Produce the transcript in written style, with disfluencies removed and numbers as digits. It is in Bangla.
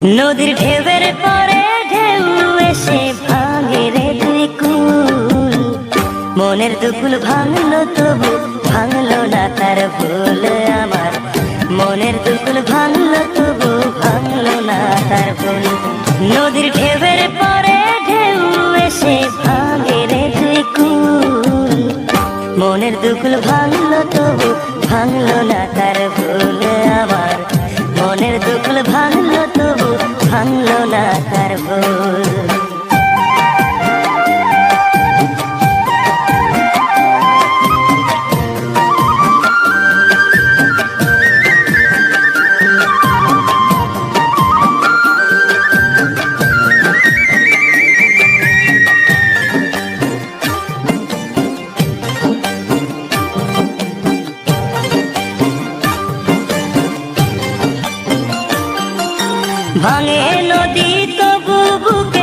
নদীর ঢেউয়ের পরে ঢেউ এসে ভাঙে রে দুই কুল, মনের দুকুল ভাঙলো তবু ভাঙলো না তার ভুল আমার, মনের দুকুল ভাঙলো তবু ভাঙলো না তার ভুল। নদীর ঢেউয়ের পরে ঢেউ এসে ভাঙে রে দুই কুল, মনের দুকুল ভাঙলো তবু ভাঙলো না তার ভুল আমার, মনের দুকুল ভাঙলো তবু ভাঙলো না তার ভুল। ভাঙে নদী তবু বুক